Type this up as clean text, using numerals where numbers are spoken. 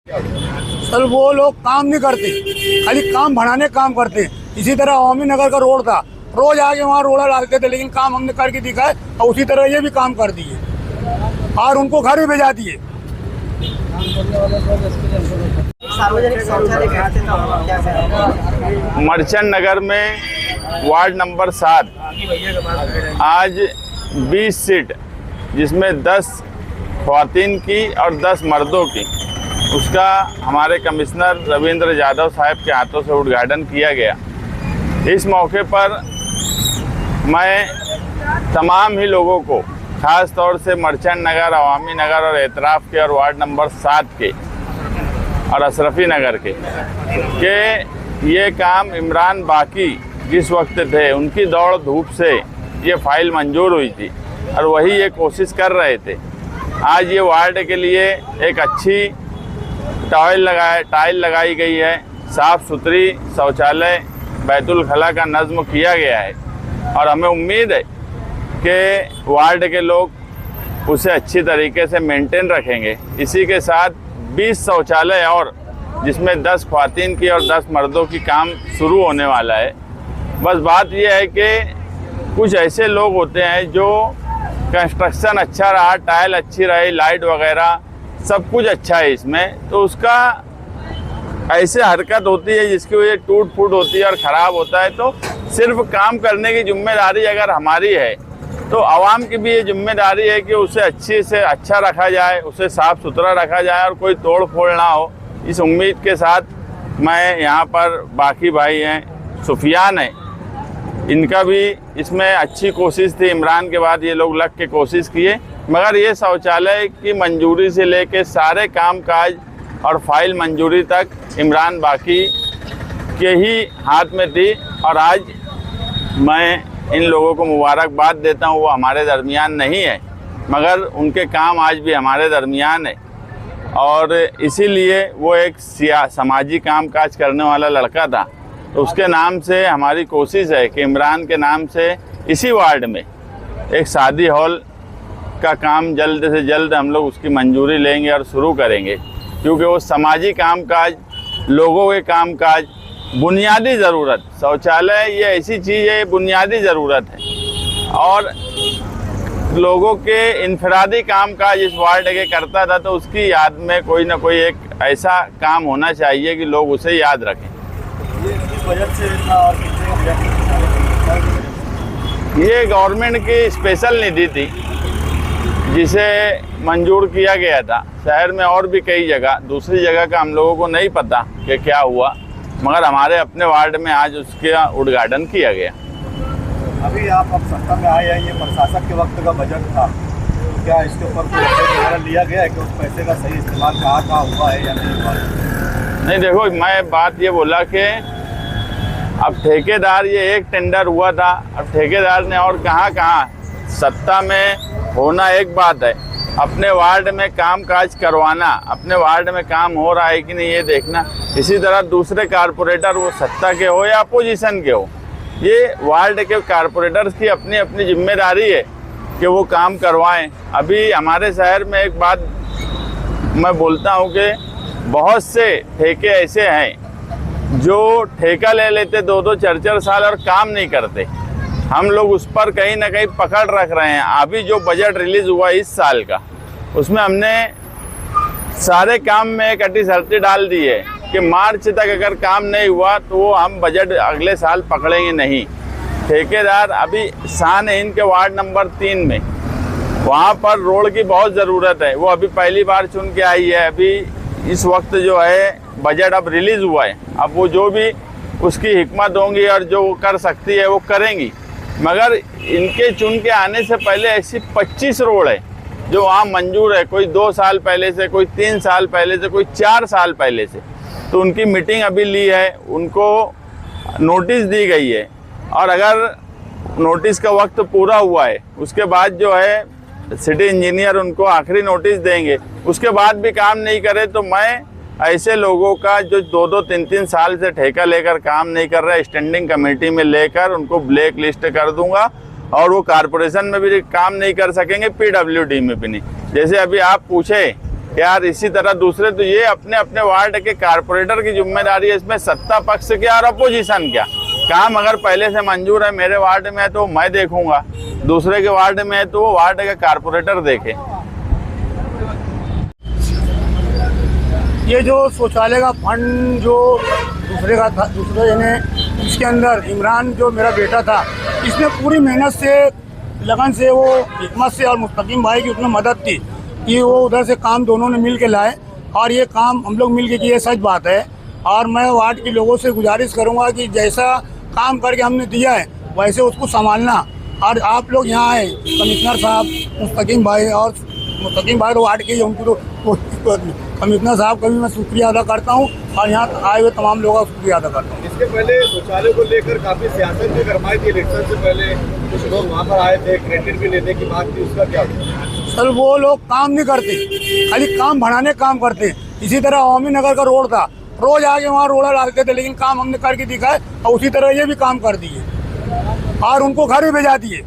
Sir वो लोग काम नहीं करते, खाली काम बढ़ाने काम करते हैं। इसी तरह अवामी नगर का रोड था, रोज आके वहाँ रोड़ा डालते थे, लेकिन काम हमने करके दिखाए और उसी तरह ये भी काम कर दिए और उनको घर भी भेजा दिए। सार्वजनिक शौचालय कहते हैं तो क्या कहें? मर्चेंट नगर में वार्ड नंबर 7 आज 20 सीट, जिसमें 10 ख्वातीन की और 10 मर्दों की, उसका हमारे कमिश्नर रविंद्र यादव साहब के हाथों से उद्घाटन किया गया। इस मौके पर मैं तमाम ही लोगों को, ख़ास तौर से मर्चेंट नगर, अवामी नगर और एतराफ़ के और वार्ड नंबर 7 के और अशरफी नगर के ये काम इमरान बाकी जिस वक्त थे, उनकी दौड़ धूप से ये फाइल मंजूर हुई थी और वही ये कोशिश कर रहे थे। आज ये वार्ड के लिए एक अच्छी टाइल लगाई गई है, साफ़ सुथरी शौचालय बैतुल खला का नज़्म किया गया है और हमें उम्मीद है कि वार्ड के लोग उसे अच्छी तरीके से मेंटेन रखेंगे। इसी के साथ 20 शौचालय और, जिसमें 10 ख्वातीन की और 10 मर्दों की काम शुरू होने वाला है। बस बात यह है कि कुछ ऐसे लोग होते हैं जो कंस्ट्रक्शन अच्छा रहा, टाइल अच्छी रही, लाइट वगैरह सब कुछ अच्छा है इसमें, तो उसका ऐसे हरकत होती है जिसकी वजह टूट फूट होती है और ख़राब होता है। तो सिर्फ काम करने की जिम्मेदारी अगर हमारी है तो आवाम की भी ये जिम्मेदारी है कि उसे अच्छे से अच्छा रखा जाए, उसे साफ़ सुथरा रखा जाए और कोई तोड़ फोड़ ना हो। इस उम्मीद के साथ मैं यहाँ पर बाकी भाई हैं, सुफियान है, इनका भी इसमें अच्छी कोशिश थी। इमरान के बाद ये लोग लग के कोशिश किए, मगर ये शौचालय की मंजूरी से लेके सारे कामकाज और फाइल मंजूरी तक इमरान बाकी के ही हाथ में थी। और आज मैं इन लोगों को मुबारकबाद देता हूँ। वो हमारे दरमियान नहीं है, मगर उनके काम आज भी हमारे दरमियान है और इसीलिए वो एक समाजी कामकाज करने वाला लड़का था। तो उसके नाम से हमारी कोशिश है कि इमरान के नाम से इसी वार्ड में एक शादी हॉल का काम जल्द से जल्द हम लोग उसकी मंजूरी लेंगे और शुरू करेंगे, क्योंकि वो समाजी कामकाज, लोगों के कामकाज, बुनियादी ज़रूरत, शौचालय ये ऐसी चीज़ है, बुनियादी ज़रूरत है और लोगों के इनफरादी कामकाज इस वार्ड के करता था, तो उसकी याद में कोई ना कोई एक ऐसा काम होना चाहिए कि लोग उसे याद रखें। ये गवर्नमेंट की स्पेशल निधि थी जिसे मंजूर किया गया था। शहर में और भी कई जगह, दूसरी जगह का हम लोगों को नहीं पता कि क्या हुआ, मगर हमारे अपने वार्ड में आज उसका उद्घाटन किया गया। अभी आप अब सत्ता में आए हैं, ये प्रशासक के वक्त का बजट था, क्या इसके ऊपर पैसा लिया गया है कि उस पैसे का सही इस्तेमाल कहाँ हुआ है या नहीं हुआ? नहीं, देखो, मैं बात ये बोला कि अब ठेकेदार, ये एक टेंडर हुआ था, अब ठेकेदार ने और कहाँ सत्ता में होना एक बात है, अपने वार्ड में काम काज करवाना, अपने वार्ड में काम हो रहा है कि नहीं ये देखना। इसी तरह दूसरे कारपोरेटर, वो सत्ता के हो या अपोजिशन के हो, ये वार्ड के कारपोरेटर्स की अपनी अपनी जिम्मेदारी है कि वो काम करवाएं। अभी हमारे शहर में एक बात मैं बोलता हूँ कि बहुत से ठेके ऐसे हैं जो ठेका ले लेते 2-2, 4-4 साल और काम नहीं करते। हम लोग उस पर कहीं ना कहीं पकड़ रख रहे हैं। अभी जो बजट रिलीज़ हुआ इस साल का, उसमें हमने सारे काम में एक अटी शर्ती डाल दी है कि मार्च तक अगर काम नहीं हुआ तो वो हम बजट अगले साल पकड़ेंगे नहीं। ठेकेदार अभी शान है इनके वार्ड नंबर 3 में, वहाँ पर रोड की बहुत ज़रूरत है। वो अभी पहली बार चुन के आई है। अभी इस वक्त जो है बजट अब रिलीज़ हुआ है, अब वो जो भी उसकी हिकमत होंगी और जो वो कर सकती है वो करेंगी। मगर इनके चुन के आने से पहले ऐसी 25 रोड है जो वहाँ मंजूर है, कोई 2 साल पहले से, कोई 3 साल पहले से, कोई 4 साल पहले से। तो उनकी मीटिंग अभी ली है, उनको नोटिस दी गई है और अगर नोटिस का वक्त पूरा हुआ है उसके बाद जो है सिटी इंजीनियर उनको आखिरी नोटिस देंगे। उसके बाद भी काम नहीं करे तो मैं ऐसे लोगों का जो 2-2, 3-3 साल से ठेका लेकर काम नहीं कर रहे, स्टैंडिंग कमेटी में लेकर उनको ब्लैक लिस्ट कर दूंगा और वो कारपोरेशन में भी काम नहीं कर सकेंगे, PWD में भी नहीं। जैसे अभी आप पूछे यार इसी तरह दूसरे, तो ये अपने अपने वार्ड के कारपोरेटर की जिम्मेदारी है, इसमें सत्ता पक्ष क्या और अपोजिशन क्या। काम अगर पहले से मंजूर है, मेरे वार्ड में है तो मैं देखूंगा, दूसरे के वार्ड में है तो वो वार्ड का कारपोरेटर देखे। ये जो शौचालय का फंड जो दूसरे का था, दूसरे यानी इसके अंदर इमरान जो मेरा बेटा था, इसने पूरी मेहनत से, लगन से, वो हिकमत से और मुस्तकीम भाई की उसमें मदद की कि वो उधर से काम दोनों ने मिल के लाए और ये काम हम लोग मिल के किए, सच बात है। और मैं वार्ड के लोगों से गुजारिश करूंगा कि जैसा काम करके हमने दिया है वैसे उसको संभालना। और आप लोग यहाँ आए, कमिश्नर साहब मुस्तकीम भाई तो वार्ड के, उनको तो कमिश्नर साहब का भी मैं शुक्रिया अदा करता हूँ और यहाँ आए हुए तमाम लोगों का शुक्रिया अदा करता हूँ। इसके पहले शौचालय को लेकर काफी सियासत भी गरमाई थी, इलेक्शन से पहले कुछ लोग वहाँ पर आए थे, क्रेडिट भी लेने की बात थी, उसका क्या हुआ? सर वो लोग काम नहीं करते, खाली काम बढ़ाने काम करते। इसी तरह अवामी नगर का रोड था, रोज आके वहाँ रोड़ा डालते थे, लेकिन काम हमने करके दिखाए और उसी तरह ये भी काम कर दिए और उनको घर भी भेजा दिए।